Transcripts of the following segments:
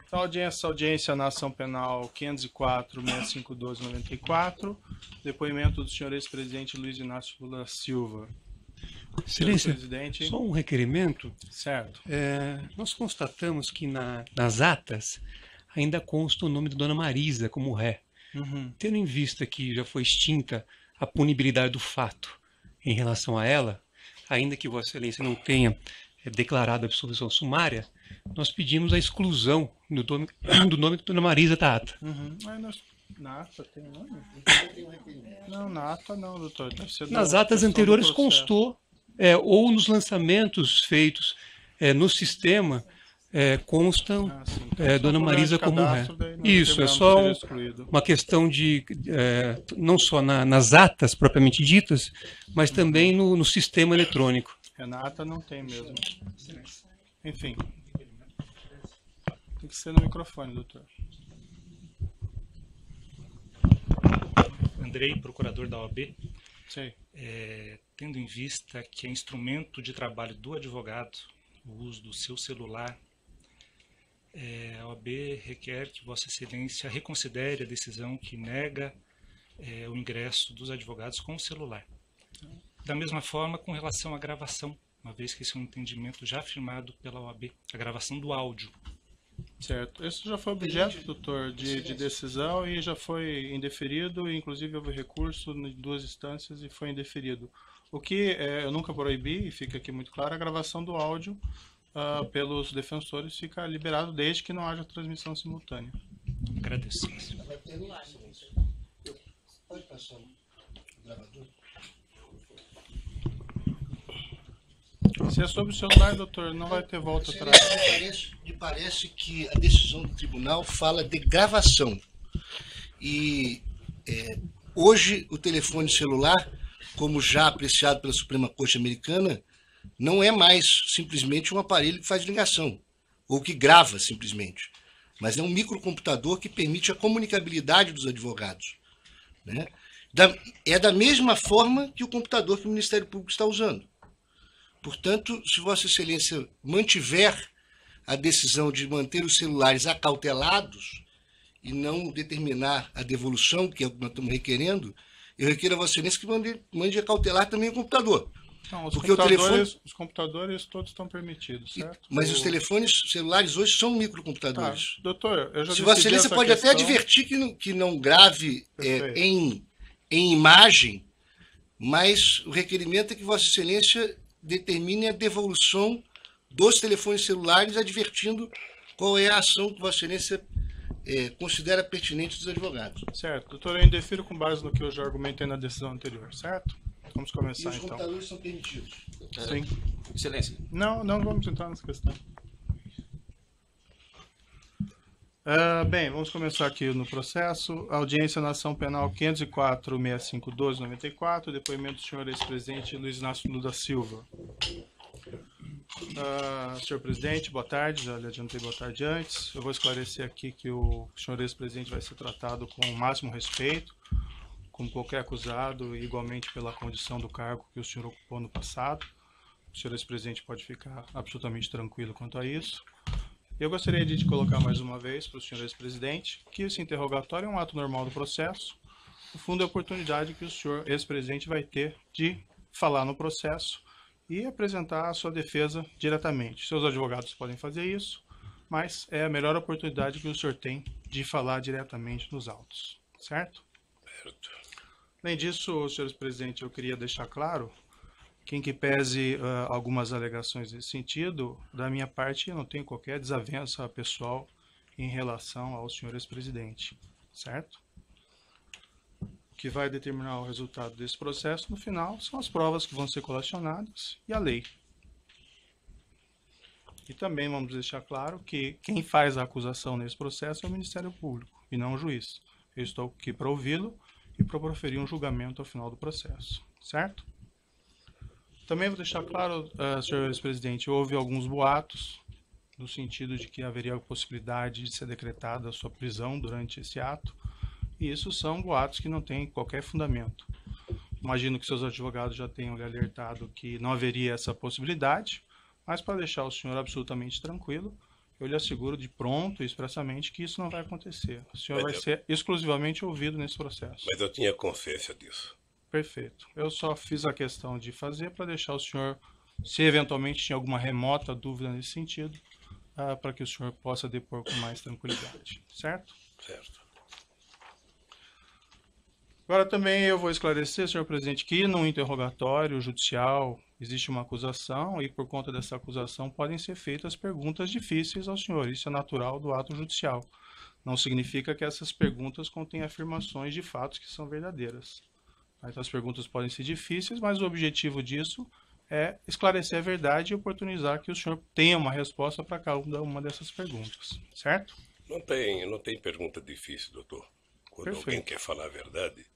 Então, audiência na ação penal 504-652-94, depoimento do senhor ex-presidente Luiz Inácio Lula Silva. Excelência, presidente. só um requerimento. Certo. Nós constatamos que nas atas ainda consta o nome da dona Marisa como ré. Tendo em vista que já foi extinta a punibilidade do fato em relação a ela, ainda que Vossa Excelência não tenha declarado a absolvição sumária, nós pedimos a exclusão do nome da dona Marisa da ata. Na ata tem nome? Não, na ata não, doutor. Deve ser nas atas anteriores constou, ou nos lançamentos feitos no sistema, constam então, dona Marisa como ré. Isso, é só uma questão de, não só nas atas propriamente ditas, mas também no sistema eletrônico. Na ata não tem mesmo. Enfim. Tem que ser no microfone, doutor. Andrei, procurador da OAB. Sei. Tendo em vista que é instrumento de trabalho do advogado o uso do seu celular, a OAB requer que Vossa Excelência reconsidere a decisão que nega o ingresso dos advogados com o celular. Da mesma forma, com relação à gravação, uma vez que esse é um entendimento já afirmado pela OAB, a gravação do áudio. Certo. Isso já foi objeto, doutor, de decisão e já foi indeferido, inclusive houve recurso em 2 instâncias e foi indeferido. O que eu nunca proibi, e fica aqui muito claro, a gravação do áudio pelos defensores fica liberado desde que não haja transmissão simultânea. Agradeço. Pode passar o gravador? Se é sobre o celular, doutor, não vai ter volta atrás. Me parece que a decisão do tribunal fala de gravação. E hoje o telefone celular, como já apreciado pela Suprema Corte Americana, não é mais simplesmente um aparelho que faz ligação, ou que grava simplesmente, mas é um microcomputador que permite a comunicabilidade dos advogados, né? É da mesma forma que o computador que o Ministério Público está usando. Portanto, se Vossa Excelência mantiver a decisão de manter os celulares acautelados e não determinar a devolução, que é o que nós estamos requerendo, eu requero a Vossa Excelência que mande acautelar também o computador. Não, porque os computadores todos estão permitidos, certo? Mas os telefones celulares hoje são microcomputadores. Tá, doutor, eu já se Vossa Excelência pode até advertir que não grave em imagem, mas o requerimento é que Vossa Excelência determine a devolução dos telefones celulares, advertindo qual é a ação que Vossa Excelência considera pertinente dos advogados. Certo. Doutor, eu indefiro com base no que eu já argumentei na decisão anterior, certo? Vamos começar, então. E os computadores são permitidos? Sim. Excelência. Não vamos entrar nessa questão. Bem, vamos começar aqui no processo. Audiência na ação penal 504-652-94, depoimento do senhor ex-presidente Luiz Inácio Lula Silva. Senhor presidente, boa tarde, já lhe adiantei boa tarde antes. Eu vou esclarecer aqui que o senhor ex-presidente vai ser tratado com o máximo respeito, como qualquer acusado, e igualmente pela condição do cargo que o senhor ocupou no passado. O senhor ex-presidente pode ficar absolutamente tranquilo quanto a isso. Eu gostaria de colocar mais uma vez para o senhor ex-presidente que esse interrogatório é um ato normal do processo. No fundo, é a oportunidade que o senhor ex-presidente vai ter de falar no processo e apresentar a sua defesa diretamente. Seus advogados podem fazer isso, mas é a melhor oportunidade que o senhor tem de falar diretamente nos autos, certo? Certo. Além disso, senhor ex-presidente, eu queria deixar claro que, em que pese algumas alegações nesse sentido, da minha parte eu não tenho qualquer desavença pessoal em relação ao senhor ex-presidente, certo? O que vai determinar o resultado desse processo, no final, são as provas que vão ser colecionadas e a lei. E também vamos deixar claro que quem faz a acusação nesse processo é o Ministério Público e não o juiz. Eu estou aqui para ouvi-lo e para proferir um julgamento ao final do processo, certo? Também vou deixar claro, senhor ex-presidente, houve alguns boatos no sentido de que haveria a possibilidade de ser decretada a sua prisão durante esse ato, e isso são boatos que não têm qualquer fundamento. Imagino que seus advogados já tenham lhe alertado que não haveria essa possibilidade, mas para deixar o senhor absolutamente tranquilo, eu lhe asseguro de pronto e expressamente que isso não vai acontecer. O senhor vai ser exclusivamente ouvido nesse processo. Mas eu tinha consciência disso. Perfeito. Eu só fiz a questão de fazer para deixar o senhor, se eventualmente tinha alguma remota dúvida nesse sentido, para que o senhor possa depor com mais tranquilidade. Certo? Certo. Agora também eu vou esclarecer, senhor presidente, que no interrogatório judicial existe uma acusação e por conta dessa acusação podem ser feitas perguntas difíceis ao senhor. Isso é natural do ato judicial. Não significa que essas perguntas contêm afirmações de fatos que são verdadeiras. Então as perguntas podem ser difíceis, mas o objetivo disso é esclarecer a verdade e oportunizar que o senhor tenha uma resposta para cada uma dessas perguntas. Certo? Não tem pergunta difícil, doutor. Quando Perfeito. Alguém quer falar a verdade,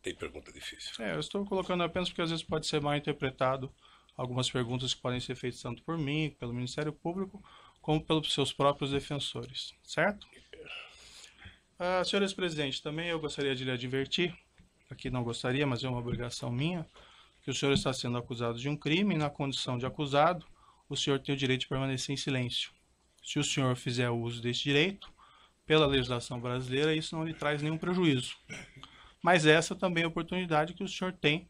tem pergunta difícil. Eu estou colocando apenas porque às vezes pode ser mal interpretado algumas perguntas que podem ser feitas tanto por mim, pelo Ministério Público, como pelos seus próprios defensores, certo? Senhores presidentes, também eu gostaria de lhe advertir, aqui não gostaria, mas é uma obrigação minha, que o senhor está sendo acusado de um crime e na condição de acusado, o senhor tem o direito de permanecer em silêncio. Se o senhor fizer uso desse direito, pela legislação brasileira, isso não lhe traz nenhum prejuízo. Mas essa também é a oportunidade que o senhor tem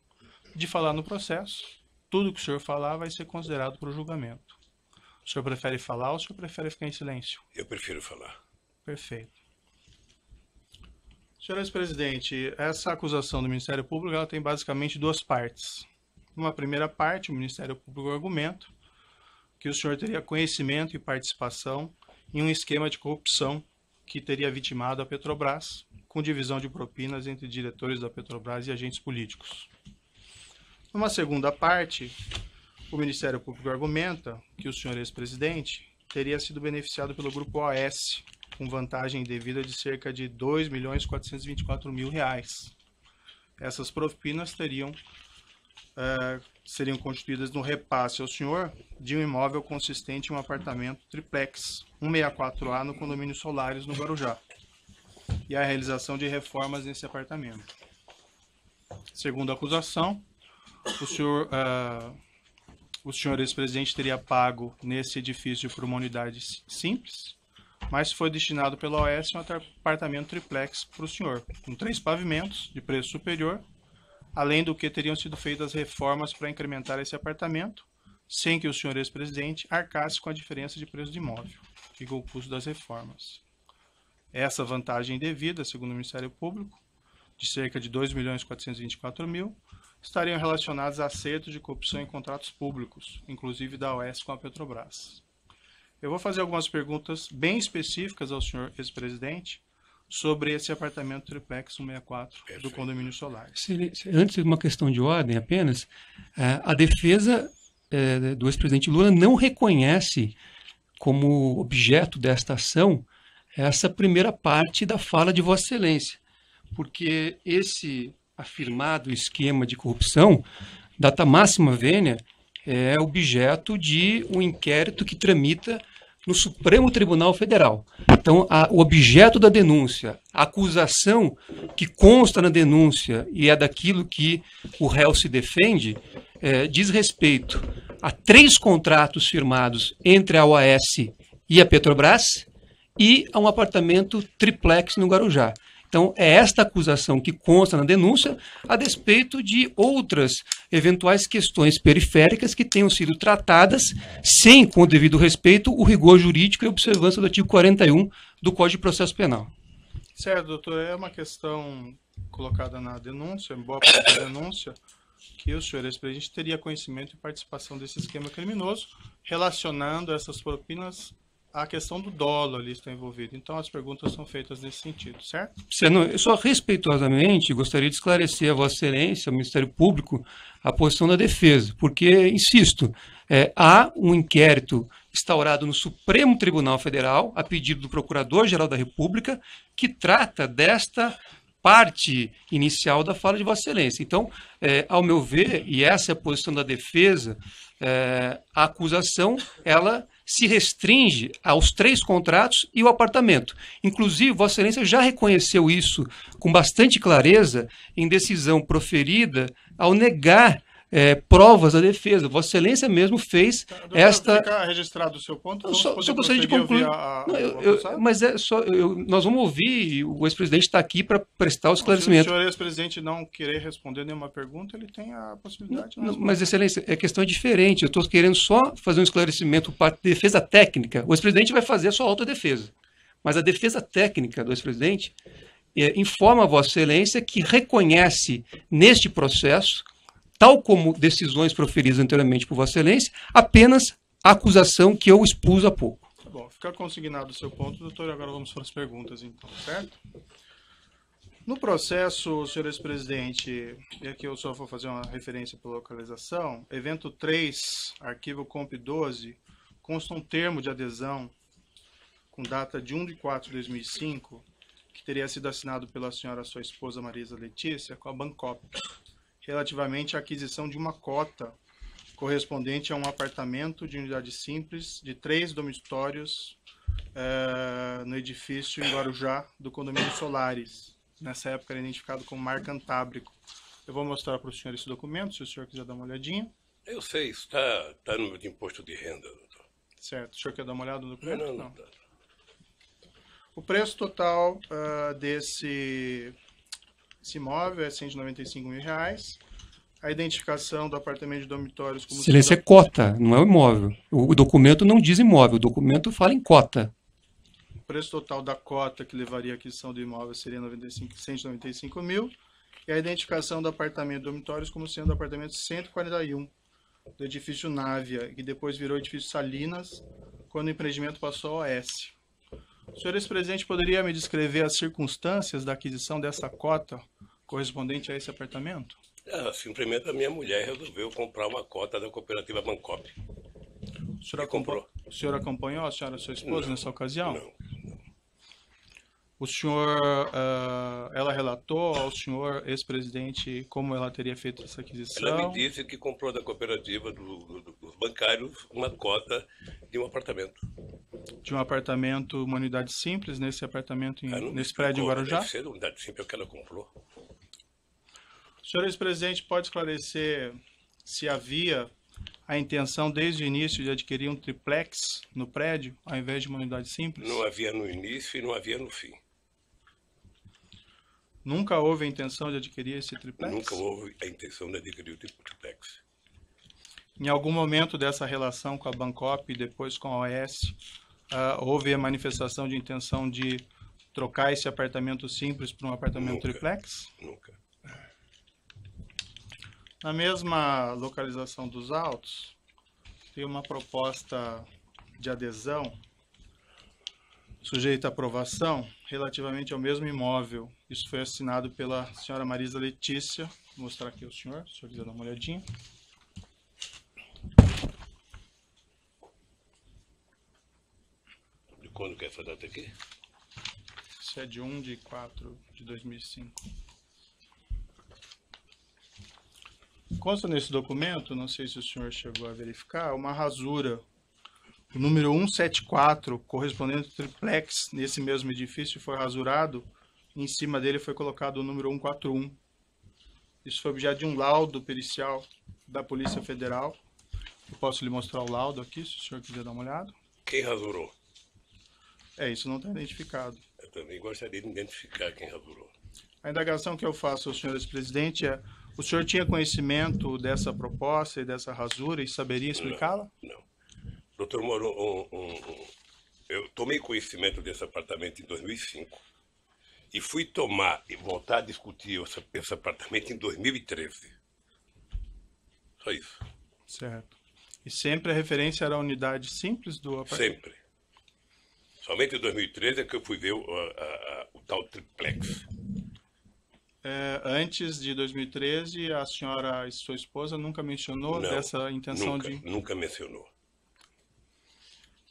de falar no processo. Tudo que o senhor falar vai ser considerado para o julgamento. O senhor prefere falar ou o senhor prefere ficar em silêncio? Eu prefiro falar. Perfeito. Senhores presidente, essa acusação do Ministério Público ela tem basicamente duas partes. Numa primeira parte, o Ministério Público argumenta que o senhor teria conhecimento e participação em um esquema de corrupção que teria vitimado a Petrobras, com divisão de propinas entre diretores da Petrobras e agentes políticos. Numa segunda parte, o Ministério Público argumenta que o senhor ex-presidente teria sido beneficiado pelo Grupo OAS, com vantagem devida de cerca de R$ 2.424.000. Essas propinas seriam constituídas no repasse ao senhor de um imóvel consistente em um apartamento triplex, 164A, no condomínio Solares, no Guarujá, e a realização de reformas nesse apartamento. Segundo a acusação, o senhor ex-presidente teria pago nesse edifício por uma unidade simples, mas foi destinado pela OAS um apartamento triplex para o senhor, com 3 pavimentos de preço superior, além do que teriam sido feitas reformas para incrementar esse apartamento, sem que o senhor ex-presidente arcasse com a diferença de preço de imóvel e com o custo das reformas. Essa vantagem devida, segundo o Ministério Público, de cerca de R$ 2.424.000, estariam relacionadas a acertos de corrupção em contratos públicos, inclusive da OAS com a Petrobras. Eu vou fazer algumas perguntas bem específicas ao senhor ex-presidente sobre esse apartamento triplex 164 do condomínio Solares. Antes de uma questão de ordem apenas, a defesa do ex-presidente Lula não reconhece como objeto desta ação essa primeira parte da fala de Vossa Excelência, porque esse afirmado esquema de corrupção, data máxima vênia, é objeto de um inquérito que tramita no Supremo Tribunal Federal. Então, o objeto da denúncia, a acusação que consta na denúncia e é daquilo que o réu se defende, diz respeito a 3 contratos firmados entre a OAS e a Petrobras e a um apartamento triplex no Guarujá. Então, é esta acusação que consta na denúncia, a despeito de outras eventuais questões periféricas que tenham sido tratadas sem, com o devido respeito, o rigor jurídico e observância do artigo 41 do Código de Processo Penal. Certo, doutor. É uma questão colocada na denúncia, em boa parte da denúncia, que o senhor ex-presidente teria conhecimento e participação desse esquema criminoso, relacionando essas propinas à questão do dolo ali está envolvido. Então, as perguntas são feitas nesse sentido, certo? Eu só respeitosamente gostaria de esclarecer a Vossa Excelência, ao Ministério Público, a posição da defesa, porque, insisto, há um inquérito instaurado no Supremo Tribunal Federal, a pedido do Procurador-Geral da República, que trata desta parte inicial da fala de Vossa Excelência. Então, ao meu ver, e essa é a posição da defesa, a acusação, ela se restringe aos 3 contratos e o apartamento. Inclusive, Vossa Excelência já reconheceu isso com bastante clareza em decisão proferida ao negar provas da defesa. Vossa Excelência mesmo fez esta... Ficar registrado o seu ponto, só gostaria de concluir. Mas nós vamos ouvir, o ex-presidente está aqui para prestar o esclarecimento. Se o senhor ex-presidente não querer responder nenhuma pergunta, ele tem a possibilidade. Mas, Excelência, a questão é diferente. Eu estou querendo só fazer um esclarecimento para a defesa técnica. O ex-presidente vai fazer a sua autodefesa. Mas a defesa técnica do ex-presidente informa a Vossa Excelência que reconhece neste processo, tal como decisões proferidas anteriormente por Vossa Excelência, apenas a acusação que eu expus há pouco. Bom, fica consignado o seu ponto, doutor, agora vamos para as perguntas, então, certo? No processo, senhor ex-presidente, e aqui eu só vou fazer uma referência para localização, evento 3, arquivo comp 12, consta um termo de adesão com data de 1/4/2005, que teria sido assinado pela senhora, sua esposa Marisa Letícia, com a Bancop, relativamente à aquisição de uma cota correspondente a um apartamento de unidade simples de 3 dormitórios no edifício em Guarujá do condomínio Solares. Nessa época era identificado como Mar Cantábrico. Eu vou mostrar para o senhor esse documento, se o senhor quiser dar uma olhadinha. Eu sei, está no meu imposto de renda, doutor. Certo. O senhor quer dar uma olhada no documento? Não. O preço total desse imóvel é R$195 mil. A identificação do apartamento de dormitórios como... Excelência, é cota, não é o imóvel. O documento não diz imóvel, o documento fala em cota. O preço total da cota que levaria à aquisição do imóvel seria R$195 mil. E a identificação do apartamento de dormitórios como sendo o apartamento 141 do edifício Návia, que depois virou edifício Salinas, quando o empreendimento passou ao OS. O senhor ex-presidente poderia me descrever as circunstâncias da aquisição dessa cota correspondente a esse apartamento? Simplesmente a minha mulher resolveu comprar uma cota da cooperativa Bancop. O senhor acompanhou a senhora, sua esposa, nessa ocasião? Não. O senhor, ela relatou ao senhor ex-presidente como ela teria feito essa aquisição? Ela me disse que comprou da cooperativa dos bancários uma cota de um apartamento. De um apartamento, uma unidade simples, nesse apartamento, nesse prédio em Guarujá? Deve ser uma unidade simples, é o que ela comprou. O senhor ex-presidente pode esclarecer se havia a intenção desde o início de adquirir um triplex no prédio, ao invés de uma unidade simples? Não havia no início e não havia no fim. Nunca houve a intenção de adquirir esse triplex? Nunca houve a intenção de adquirir o triplex. Em algum momento dessa relação com a Bancop e depois com a OS, houve a manifestação de intenção de trocar esse apartamento simples por um apartamento triplex? Nunca. Na mesma localização dos autos, tem uma proposta de adesão sujeita à aprovação relativamente ao mesmo imóvel. Isso foi assinado pela senhora Marisa Letícia. Vou mostrar aqui ao senhor, se o senhor quiser dar uma olhadinha. De quando que é essa data aqui? Isso é de 1/4/2005. Consta nesse documento, não sei se o senhor chegou a verificar, uma rasura. O número 174, correspondente ao triplex, nesse mesmo edifício, foi rasurado. E em cima dele foi colocado o número 141. Isso foi objeto de um laudo pericial da Polícia Federal. Eu posso lhe mostrar o laudo aqui, se o senhor quiser dar uma olhada. Quem rasurou? Isso não está identificado. Eu também gostaria de identificar quem rasurou. A indagação que eu faço ao senhor ex-presidente é: o senhor tinha conhecimento dessa proposta e dessa rasura e saberia explicá-la? Não. Doutor Moro, eu tomei conhecimento desse apartamento em 2005 e fui tomar e voltar a discutir esse apartamento em 2013. Só isso. Certo. E sempre a referência era a unidade simples do apartamento? Sempre. Somente em 2013 é que eu fui ver o tal triplex. Antes de 2013, a senhora e sua esposa nunca mencionou dessa intenção Nunca mencionou.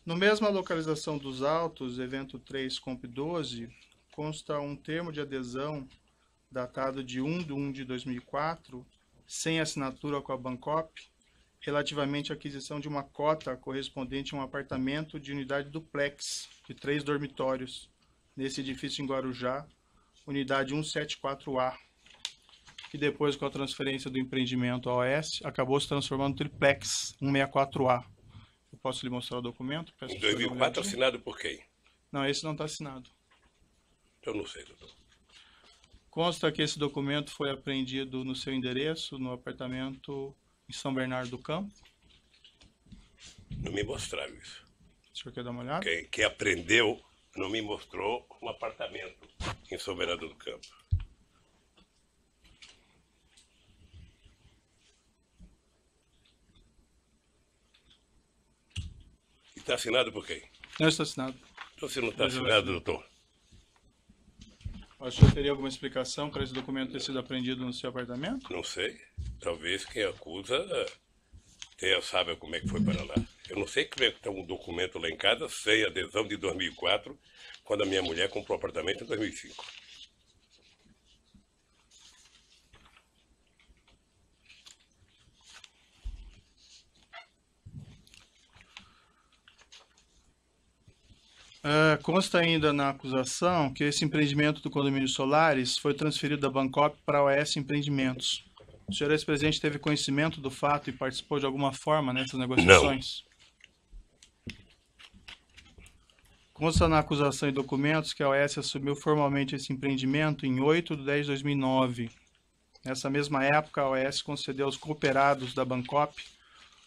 No mesma localização dos autos, evento 3, comp 12, consta um termo de adesão datado de 1/1/2004, sem assinatura com a Bancop, relativamente à aquisição de uma cota correspondente a um apartamento de unidade duplex, de 3 dormitórios, nesse edifício em Guarujá, unidade 174A. que depois, com a transferência do empreendimento ao OS, acabou se transformando no triplex 164A. Eu posso lhe mostrar o documento? Em 2004, assinado por quem? Não, esse não está assinado. Eu não sei, doutor. Consta que esse documento foi apreendido no seu endereço, no apartamento em São Bernardo do Campo. Não me mostraram isso. O senhor quer dar uma olhada? Quem aprendeu não me mostrou um apartamento em São Bernardo do Campo. E está assinado por quem? Não está assinado. Então, se não está assinado, doutor, O senhor teria alguma explicação para esse documento ter sido apreendido no seu apartamento? não sei. Talvez quem acusa saiba como é que foi para lá. Eu não sei como é que está um documento lá em casa, sem adesão de 2004, quando a minha mulher comprou o apartamento em 2005. Consta ainda na acusação que esse empreendimento do condomínio Solares foi transferido da Bancop para a OS Empreendimentos. O senhor ex-presidente teve conhecimento do fato e participou de alguma forma nessas negociações? Não. Consta na acusação e documentos que a OS assumiu formalmente esse empreendimento em 8 de 10 de 2009. Nessa mesma época, a OS concedeu aos cooperados da Bancop,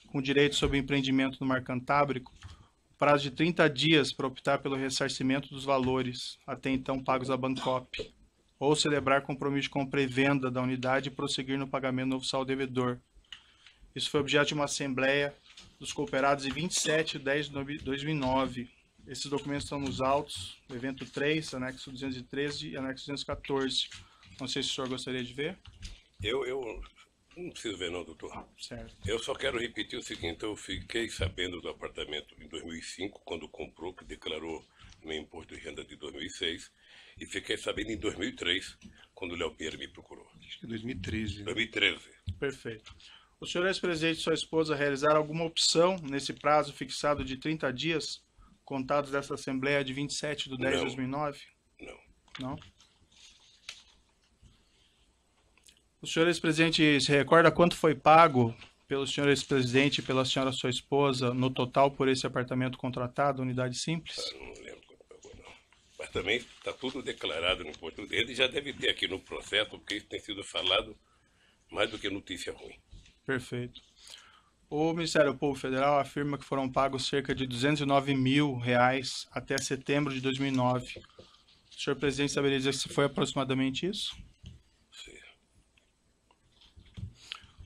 com direito sobre o empreendimento no Mar Cantábrico, prazo de 30 dias para optar pelo ressarcimento dos valores, até então pagos à Bancop, ou celebrar compromisso de compra e venda da unidade e prosseguir no pagamento novo saldo devedor. Isso foi objeto de uma assembleia dos cooperados em 27 de 10 de 2009. Esses documentos estão nos autos, do evento 3, anexo 213 e anexo 214. Não sei se o senhor gostaria de ver. Eu não preciso ver não, doutor. Certo. Eu só quero repetir o seguinte, eu fiquei sabendo do apartamento em 2005, quando comprou, que declarou no imposto de renda de 2006, e fiquei sabendo em 2003, quando o Léo Pinheiro me procurou. Acho que é 2013. 2013. Perfeito. O senhor ex-presidente e sua esposa realizaram alguma opção nesse prazo fixado de 30 dias, contados dessa Assembleia de 27 de 10 de 2009? Não. Não? O senhor ex-presidente se recorda quanto foi pago pelo senhor ex-presidente e pela senhora sua esposa no total por esse apartamento contratado, unidade simples? Não lembro quanto pagou, não. Mas também está tudo declarado no imposto. Ele já deve ter aqui no processo, porque isso tem sido falado mais do que notícia ruim. Perfeito. O Ministério Público Federal afirma que foram pagos cerca de R$209 mil até setembro de 2009. O senhor presidente saberia dizer se foi aproximadamente isso? Sim.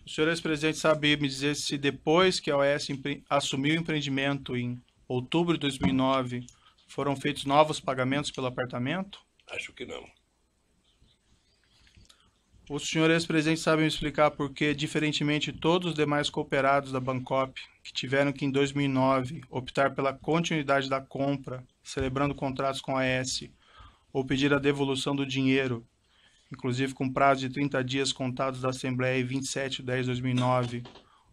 O senhor ex-presidente sabe me dizer se depois que a OS assumiu o empreendimento em outubro de 2009, foram feitos novos pagamentos pelo apartamento? Acho que não. O senhor ex-presidente sabe me explicar por que, diferentemente de todos os demais cooperados da Bancop, que tiveram que em 2009 optar pela continuidade da compra, celebrando contratos com a AS, ou pedir a devolução do dinheiro, inclusive com prazo de 30 dias contados da Assembleia em 27 de 10 de 2009,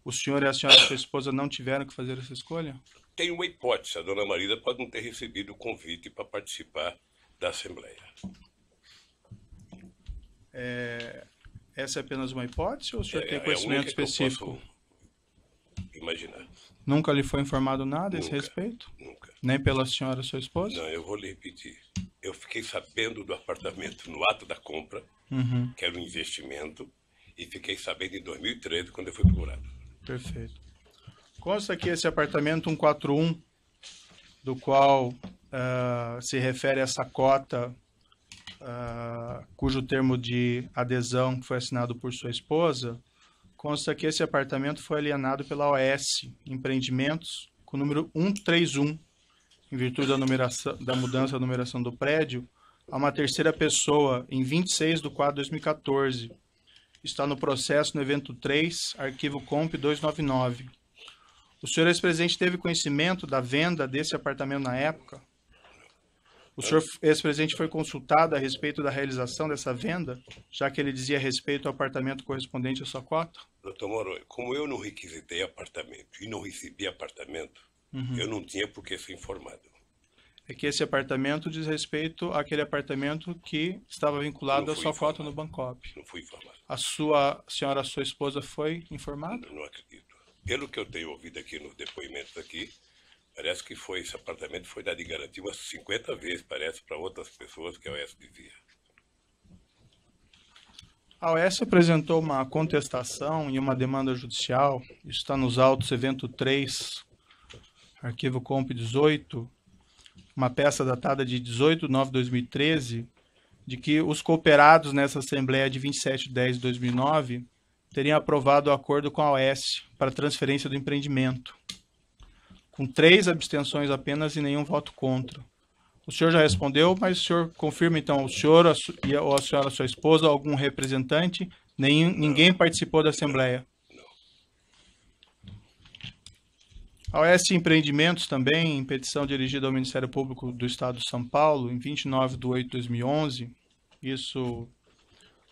o senhor e a senhora sua esposa não tiveram que fazer essa escolha? Tem uma hipótese, a dona Marida pode não ter recebido o convite para participar da Assembleia. Essa é apenas uma hipótese ou o senhor tem conhecimento a única específico? Que eu posso imaginar. Nunca lhe foi informado nada a esse respeito? Nunca. Nem pela senhora sua esposa? Não, eu vou lhe repetir. Eu fiquei sabendo do apartamento no ato da compra, que era um investimento, e fiquei sabendo em 2013, quando eu fui procurado. Perfeito. Consta que esse apartamento 141, do qual se refere a essa cota, cujo termo de adesão foi assinado por sua esposa, consta que esse apartamento foi alienado pela OS Empreendimentos com o número 131, em virtude da mudança da numeração do prédio, a uma terceira pessoa em 26 de 4 de 2014. Está no processo no evento 3, arquivo COMP 299. O senhor ex-presidente teve conhecimento da venda desse apartamento na época? O senhor ex-presidente foi consultado a respeito da realização dessa venda, já que ele dizia respeito ao apartamento correspondente à sua cota? Doutor Moro, como eu não requisitei apartamento e não recebi apartamento, eu não tinha por que ser informado. É que esse apartamento diz respeito àquele apartamento que estava vinculado à sua cota no Bancop. Não fui informado. a senhora, sua esposa, foi informada? Não acredito. Pelo que eu tenho ouvido aqui nos depoimentos aqui, parece que esse apartamento foi dado em garantia umas 50 vezes, parece, para outras pessoas que a OAS dizia. A OAS apresentou uma contestação e uma demanda judicial, isso está nos autos evento 3, arquivo comp 18, uma peça datada de 18/9/2013, de que os cooperados nessa Assembleia de 27/10/2009 teriam aprovado o acordo com a OAS para transferência do empreendimento, com 3 abstenções apenas e nenhum voto contra. O senhor já respondeu, mas o senhor confirma então, o senhor ou a senhora, sua esposa, algum representante, ninguém participou da Assembleia? A OAS Empreendimentos também, em petição dirigida ao Ministério Público do Estado de São Paulo, em 29/8/2011, isso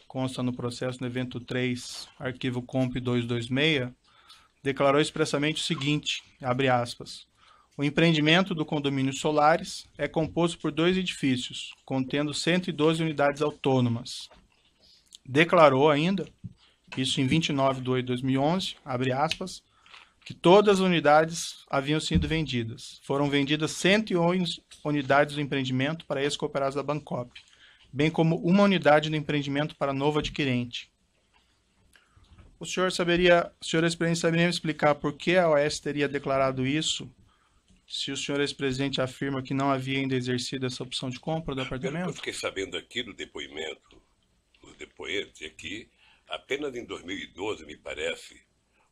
consta no processo no evento 3, arquivo comp 226, declarou expressamente o seguinte, abre aspas, o empreendimento do condomínio Solares é composto por 2 edifícios, contendo 112 unidades autônomas. Declarou ainda, isso em 29/8/2011, abre aspas, que todas as unidades haviam sido vendidas. Foram vendidas 111 unidades do empreendimento para ex-cooperados da Bancop, bem como uma unidade do empreendimento para novo adquirente. O senhor ex-presidente, saberia me explicar por que a OAS teria declarado isso, se o senhor ex-presidente afirma que não havia ainda exercido essa opção de compra do apartamento? Eu fiquei sabendo aqui do depoimento, dos depoentes aqui, apenas em 2012, me parece,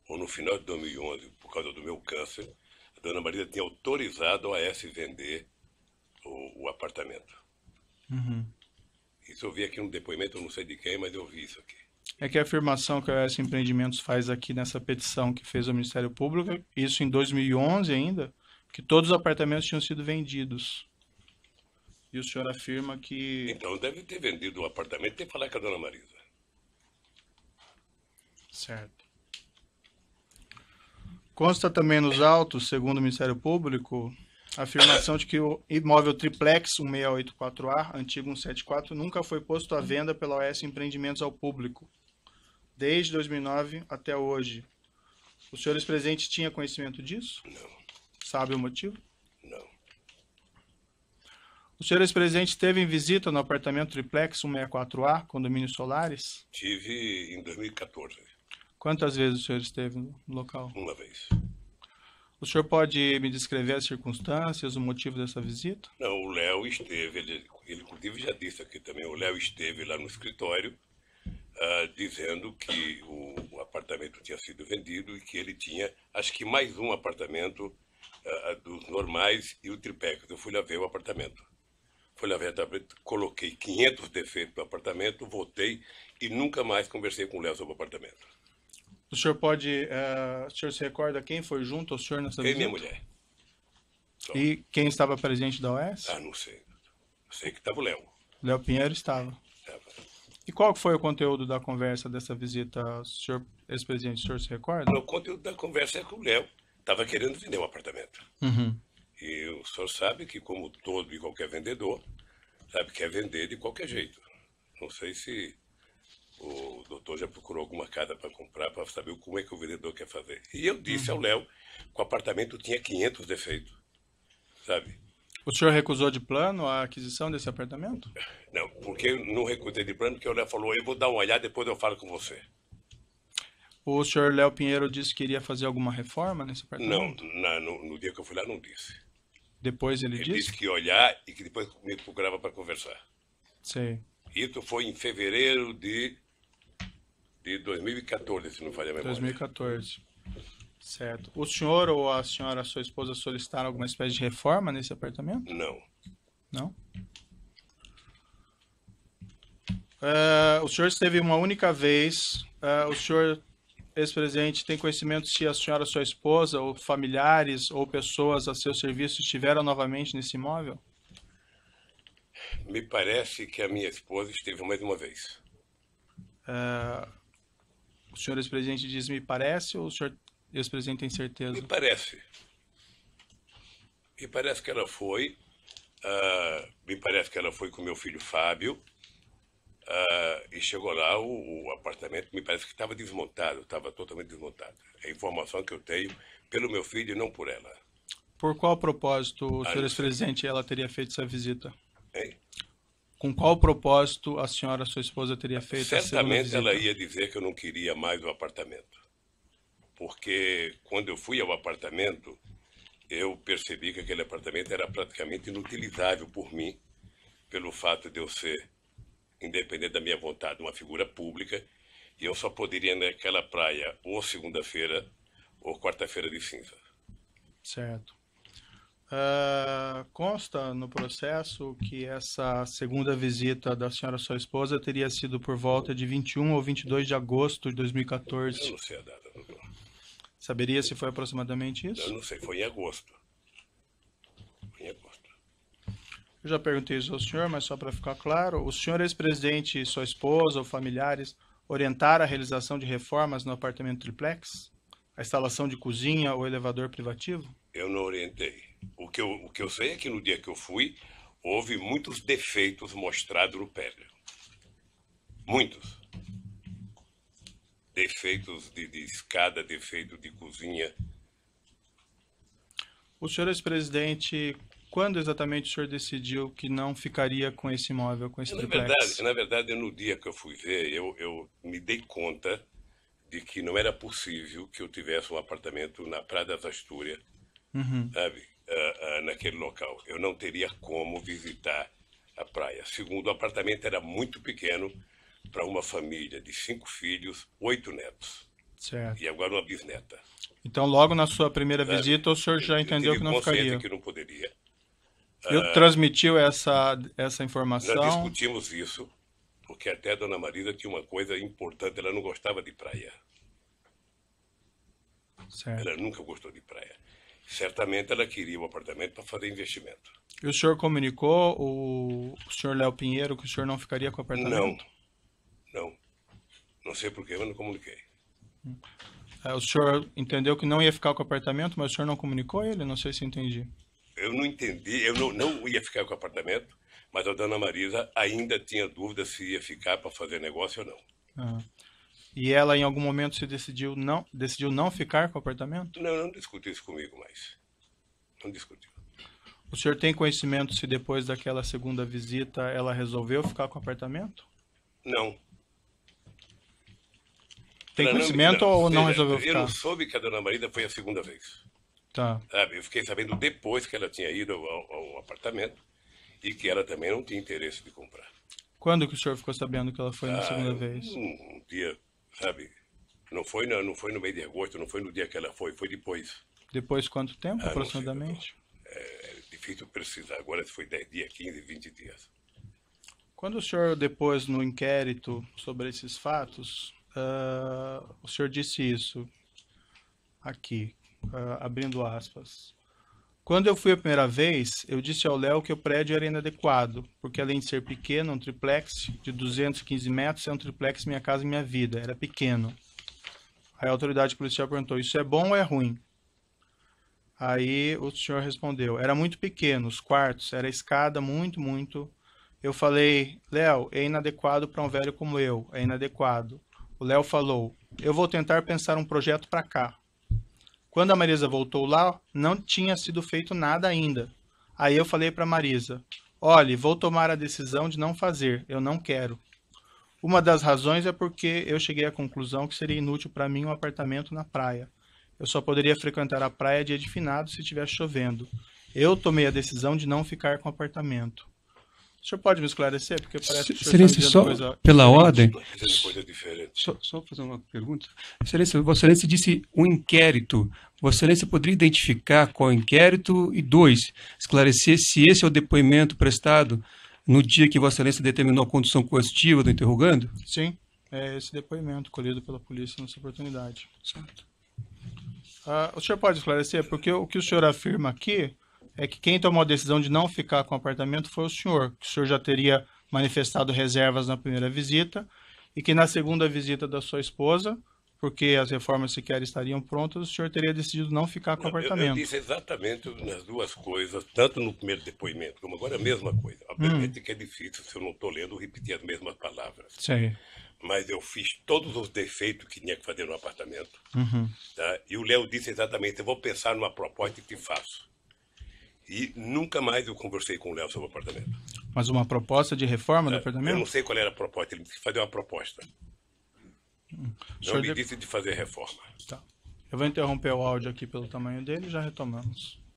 ou no final de 2011, por causa do meu câncer, a dona Marisa tinha autorizado a OAS vender o apartamento. Uhum. Isso eu vi aqui no depoimento, eu não sei de quem, mas eu vi isso aqui. É que a afirmação que a OAS Empreendimentos faz aqui nessa petição que fez ao Ministério Público, isso em 2011 ainda, que todos os apartamentos tinham sido vendidos. E o senhor afirma que... Então deve ter vendido o apartamento e ter que falar com a dona Marisa. Certo. Consta também nos autos, segundo o Ministério Público, a afirmação de que o imóvel triplex 1684A, antigo 174, nunca foi posto à venda pela OAS Empreendimentos ao público, desde 2009 até hoje. O senhor ex-presidente tinha conhecimento disso? Não. Sabe o motivo? Não. O senhor ex-presidente teve em visita no apartamento triplex 164A, condomínio Solares? Tive em 2014. Quantas vezes o senhor esteve no local? Uma vez. O senhor pode me descrever as circunstâncias, o motivo dessa visita? Não, o Léo esteve, ele inclusive já disse aqui também, o Léo esteve lá no escritório dizendo que o apartamento tinha sido vendido e que ele tinha, acho que mais um apartamento dos normais e o triplex. Eu fui lá ver o apartamento. Fui lá ver o apartamento, coloquei 500 defeitos no apartamento, voltei e nunca mais conversei com o Léo sobre o apartamento. O senhor o senhor se recorda quem foi junto ao senhor nessa visita? Minha mulher. Só. E quem estava presente da OAS? Não sei. Sei que estava o Léo. Léo Pinheiro estava. E qual foi o conteúdo da conversa dessa visita, senhor ex-presidente? O senhor se recorda? O conteúdo da conversa é que o Léo estava querendo vender um apartamento. Uhum. E o senhor sabe que, como todo e qualquer vendedor, sabe que quer vender de qualquer jeito. Não sei se o doutor já procurou alguma casa para comprar, para saber como é que o vendedor quer fazer. E eu disse ao Léo que o apartamento tinha 500 defeitos, sabe? O senhor recusou de plano a aquisição desse apartamento? Não, porque eu não recusei de plano, porque o Léo falou, eu vou dar uma olhada, depois eu falo com você. O senhor Léo Pinheiro disse que iria fazer alguma reforma nesse apartamento? Não, no dia que eu fui lá não disse. Depois ele disse? Ele disse que ia olhar e que depois me procurava para conversar. Sei. Isso foi em fevereiro de 2014, se não falha a memória. 2014. Certo. O senhor ou a senhora, sua esposa, solicitaram alguma espécie de reforma nesse apartamento? Não. Não? O senhor esteve uma única vez. O senhor, ex-presidente, tem conhecimento se a senhora, sua esposa, ou familiares, ou pessoas a seu serviço estiveram novamente nesse imóvel? Me parece que a minha esposa esteve mais uma vez. O senhor ex-presidente diz me parece ou o senhor ex-presidente tem certeza? Me parece. Me parece que ela foi. Me parece que ela foi com meu filho Fábio. E chegou lá, o apartamento me parece que estava desmontado, estava totalmente desmontado. É a informação que eu tenho pelo meu filho e não por ela. Por qual propósito, o senhor não ex-presidente, ela teria feito essa visita? Hein? Com qual propósito a senhora, sua esposa, teria feito essa segunda Certamente visita? ela ia dizer que eu não queria mais o apartamento. Porque quando eu fui ao apartamento, eu percebi que aquele apartamento era praticamente inutilizável por mim, pelo fato de eu ser, independente da minha vontade, uma figura pública, e eu só poderia ir naquela praia ou segunda-feira ou quarta-feira de cinza. Certo. Consta no processo que essa segunda visita da senhora, sua esposa, teria sido por volta de 21 ou 22 de agosto de 2014. Eu não sei a data, doutor. Saberia se foi aproximadamente isso? Eu não sei, foi em agosto. Foi em agosto. Eu já perguntei isso ao senhor, mas só para ficar claro, o senhor ex-presidente, sua esposa ou familiares orientaram a realização de reformas no apartamento triplex? A instalação de cozinha ou elevador privativo? Eu não orientei. O que eu sei é que no dia que eu fui, houve muitos defeitos mostrados no prédio. Muitos. Defeitos de escada, defeito de cozinha. O senhor ex-presidente, quando exatamente o senhor decidiu que não ficaria com esse imóvel, com esse triplex? Na verdade, no dia que eu fui ver, eu me dei conta de que não era possível que eu tivesse um apartamento na Praia das Astúrias, sabe, naquele local. Eu não teria como visitar a praia. Segundo, o apartamento era muito pequeno para uma família de 5 filhos, 8 netos. Certo. E agora uma bisneta. Então, logo na sua primeira visita, o senhor já entendeu que não ficaria? Que não poderia. Eu transmitiu essa informação? Nós discutimos isso, porque até a dona Marisa tinha uma coisa importante, ela não gostava de praia. Certo. Ela nunca gostou de praia. Certamente ela queria o apartamento para fazer investimento. E o senhor comunicou o senhor Léo Pinheiro que o senhor não ficaria com o apartamento? Não. Não sei por que eu não comuniquei. O senhor entendeu que não ia ficar com o apartamento, mas o senhor não comunicou ele? Não sei se entendi. Eu não entendi, eu não ia ficar com o apartamento, mas a dona Marisa ainda tinha dúvida se ia ficar para fazer negócio ou não. E ela, em algum momento, decidiu não ficar com o apartamento? Não discutiu isso comigo mais. Não discutiu. O senhor tem conhecimento se depois daquela segunda visita ela resolveu ficar com o apartamento? Não. Tem conhecimento ou não resolveu ficar? Eu não soube que a dona Marisa foi a segunda vez. Tá. Sabe, eu fiquei sabendo depois que ela tinha ido ao apartamento e que ela também não tinha interesse de comprar. Quando que o senhor ficou sabendo que ela foi na segunda vez? Um dia, sabe, não foi no mês de agosto, não foi no dia que ela foi depois. Depois de quanto tempo, aproximadamente? É difícil precisar agora se foi 10 dias, 15, 20 dias. Quando o senhor, depois, no inquérito sobre esses fatos, o senhor disse isso aqui, abrindo aspas. Quando eu fui a primeira vez, eu disse ao Léo que o prédio era inadequado, porque além de ser pequeno, um triplex de 215 metros é um triplex Minha Casa Minha Vida, era pequeno. Aí a autoridade policial perguntou, isso é bom ou é ruim? Aí o senhor respondeu, era muito pequeno, os quartos, era escada muito. Eu falei, Léo, é inadequado para um velho como eu, é inadequado. O Léo falou, eu vou tentar pensar um projeto para cá. Quando a Marisa voltou lá, não tinha sido feito nada ainda. Aí eu falei para a Marisa, olhe, vou tomar a decisão de não fazer, eu não quero. Uma das razões é porque eu cheguei à conclusão que seria inútil para mim um apartamento na praia. Eu só poderia frequentar a praia dia de finados se estivesse chovendo. Eu tomei a decisão de não ficar com o apartamento. O senhor pode me esclarecer? Porque parece que o senhor Excelência, só coisa pela ordem, Coisa diferente. só fazer uma pergunta. Excelência, Vossa Excelência disse um inquérito. Vossa Excelência poderia identificar qual inquérito? E 2, esclarecer se esse é o depoimento prestado no dia que Vossa Excelência determinou a condução coercitiva do interrogando? Sim, é esse depoimento colhido pela polícia nessa oportunidade. Certo. O senhor pode esclarecer? Porque o que o senhor afirma aqui é que quem tomou a decisão de não ficar com o apartamento foi o senhor, que o senhor já teria manifestado reservas na primeira visita e que na segunda visita da sua esposa, porque as reformas sequer estariam prontas, o senhor teria decidido não ficar com o apartamento. Eu disse exatamente nas duas coisas, tanto no primeiro depoimento como agora a mesma coisa. Obviamente que é difícil, se eu não estou lendo, repetir as mesmas palavras. Sei. Mas eu fiz todos os defeitos que tinha que fazer no apartamento. Tá? E o Léo disse exatamente, eu vou pensar numa proposta e te faço. E nunca mais eu conversei com o Léo sobre o apartamento. Mas uma proposta de reforma do apartamento? Eu não sei qual era a proposta, ele disse que fazer uma proposta. Não me disse de fazer reforma. Tá. Eu vou interromper o áudio aqui pelo tamanho dele e já retomamos.